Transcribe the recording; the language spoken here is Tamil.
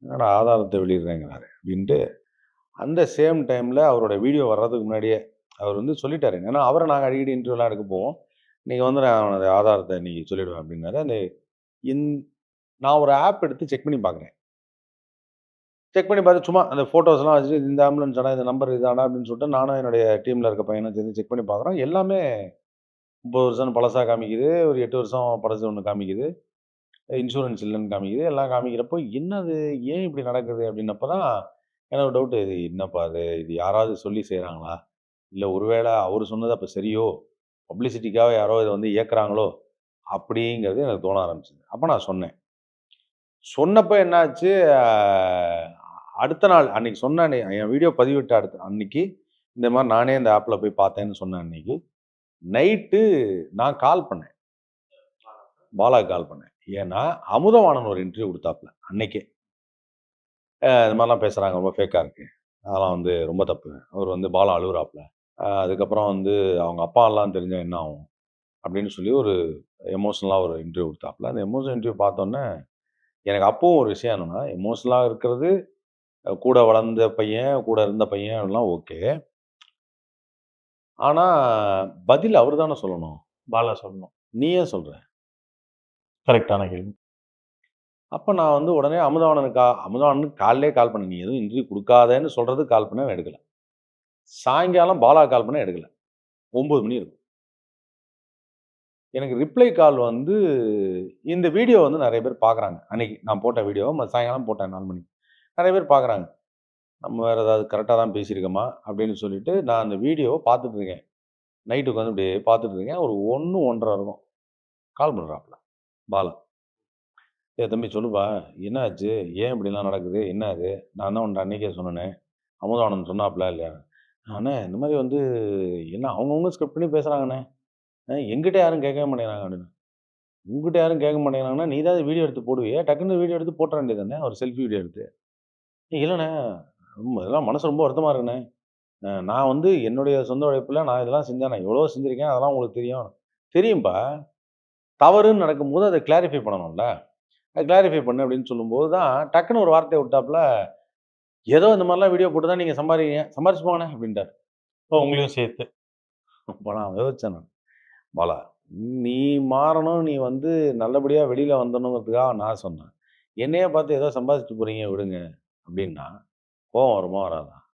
என்னடா ஆதாரத்த வெளியிடுறேங்கிறாரு அப்படின்ட்டு, அந்த சேம் டைம்ல அவரோட வீடியோ வர்றதுக்கு முன்னாடியே அவர் வந்து சொல்லிட்டாரு. ஏன்னா, அவர நாங்க அடிக்கடி இன்டர்வியூலாம் எடுக்க போவோம். "இன்னைக்கு வந்து நான் அவனோட ஆதாரத்த இன்னைக்கு சொல்லிடுவேன்" அப்படின்னாரு. அந்த இன் நான் ஒரு ஆப் எடுத்து செக் பண்ணி பார்க்குறேன். செக் பண்ணி பார்த்து சும்மா அந்த ஃபோட்டோஸ்லாம் வச்சுட்டு, இந்த ஆம்புலன்ஸாடா, இந்த நம்பர் இதாடா அப்படின்னு சொல்லிட்டு நானும் என்னுடைய டீம்ல இருக்க பையனும் சேர்ந்து செக் பண்ணி பார்க்குறோம். எல்லாமே 30 வருஷம் பழசா காமிக்குது. ஒரு 8 வருஷம் பழசு ஒண்ணு காமிக்குது. இன்சூரன்ஸ் இல்லன்னு காமிக்குது. எல்லாம் காமிக்கிறப்போ, என்னது ஏன் இப்படி நடக்குது? அப்படின்னப்ப தான் எனக்கு ஒரு டவுட். இது என்னப்பா இது? இது யாராவது சொல்லி செய்றாங்களா? இல்ல ஒருவேள அவரு சொன்னது அப்ப சரியோ? பப்ளிசிட்டிக்காக யாரோ இத வந்து இயக்குறாங்களோ? அப்படிங்கிறது எனக்கு தோண ஆரம்பிச்சது. அப்ப நான் சொன்னேன். சொன்னப்ப என்னாச்சு, அடுத்த நாள் அன்னைக்கு சொன்ன என் வீடியோ பதிவிட்ட அன்னைக்கு, இந்த மாரி நானே இந்த ஆப்ல போய் பார்த்தேன்னு சொன்ன அன்னைக்கு, நைட்டு நான் கால் பண்ணேன். பாலாக்கு கால் பண்ணேன். ஏன்னா, அமுதவாணன் ஒரு இன்டர்வியூ குடுத்தாப்ல அன்னைக்கே. இது மாரிலாம் பேசுறாங்க. ரொம்ப ஃபேக்கா இருக்கு. அதெல்லாம் வந்து ரொம்ப தப்பு. அவரு வந்து பாலா அழுவுறாப்ல. அதுக்கப்புறம் வந்து அவங்க அப்பாலாம் தெரிஞ்சா என்ன ஆகும்? அப்படின்னு சொல்லி ஒரு எமோஷனலா ஒரு இன்டர்வியூ குடுத்தாப்ல. அந்த எமோஷனல் இன்டர்வியூ பார்த்தோனே, எனக்கு அப்பவும் ஒரு விஷயம் என்னன்னா, எமோஷனலா இருக்கிறது கூட வளர்ந்த பையன், கூட இருந்த பையன் எல்லாம் ஓகே. ஆனா, பதில் அவரு தானே சொல்லணும். பாலா சொல்லணும். நீ ஏன் சொல்ற? கரெக்ட்டான கேள்வி. அப்ப நான் வந்து உடனே அமுதவாணனுக்கு காலையிலேயே கால் பண்ணேன். நீ எதுவும் இன்டர்வியூ குடுக்காதன்னு சொல்றதுக்கு கால் பண்ணேன், எடுக்கல. சாயங்காலம் பாலாக்கு கால் பண்ணேன், எடுக்கல. 9 மணி இருக்கும். எனக்கு ரிப்ளை கால் வந்து இந்த வீடியோ வந்து நெறைய பேர் பார்க்குறாங்க. அன்னைக்கு நான் போட்ட வீடியோ சாயங்காலம் போட்டேன் 4 மணிக்கு. நெறைய பேர் பார்க்குறாங்க. நம்ம வேற ஏதாவது கரெக்ட்டா தான் பேசியிருக்கோமா? அப்படின்னு சொல்லிட்டு நான் அந்த வீடியோவ பார்த்துட்டு இருக்கேன். நைட் உட்காந்து இப்படியே பார்த்துட்டு இருக்கேன். ஒரு 1, 1:30 இருக்கும். கால் பண்றாப்புல பாலா. "ஏய் தம்பி சொல்லுப்பா, என்ன ஆச்சு? ஏன் இப்படிலாம் நடக்குது? என்ன அது? நான் தான் உன்ட்ட அன்னைக்கே சொன்னேனே. அமுதவாணன் சொன்னாப்ல இல்லையா?" "அண்ணே இந்த மாரி வந்து என்ன அவங்கவங்க ஸ்கிரிப்ட் பண்ணி பேசுறாங்கண்ணே. என்கிட்ட யாரும் கேட்கவே மாட்டேங்கிறாங்க" அப்படின்னு. "உன்கிட்ட யாரும் கேட்க மாட்டேங்கிறாங்கன்னா, நீ தான் வீடியோ எடுத்து போடுவியே, டக்குனு வீடியோ எடுத்து போட்டுற வேண்டியது தானே, ஒரு செல்ஃபி வீடியோ எடுத்து." "இல்லண்ணே, இதெல்லாம் மனசு ரொம்ப வருத்தமா இருக்குண்ணே. நான் வந்து என்னுடைய சொந்த உழைப்புல நான் இதெல்லாம் செஞ்சேன். நான் எவ்வளவோ செஞ்சிருக்கேன். அதெல்லாம் உங்களுக்கு தெரியும்." "தெரியும்பா. தவறுன்னு நடக்கும்போது அத கிளாரிஃபை பண்ணணும்ல. அத கிளாரிஃபை பண்ணு" அப்படின்னு சொல்லும்போது தான் டக்குனு ஒரு வார்த்தைய விட்டாப்ல, "ஏதோ இந்த மாரிலாம் வீடியோ போட்டு தான் நீங்க சம்பாரிக்கிறீங்க. சம்பாரிச்சு போங்கண்ணே" அப்படின்ட்டாரு. ஓ! உங்களையும் சேர்த்து. அப்ப நான் யோசிச்சேன் நானு. பாலா, நீ மாறணும், நீ வந்து நல்லபடியா வெளில வந்துடணுங்கிறதுக்காக நான் சொன்னேன். என்னையே பார்த்து ஏதோ சம்பாதிச்சுட்டு போறீங்க விடுங்க அப்படின்னா, கோவம் வருமா? வராதா?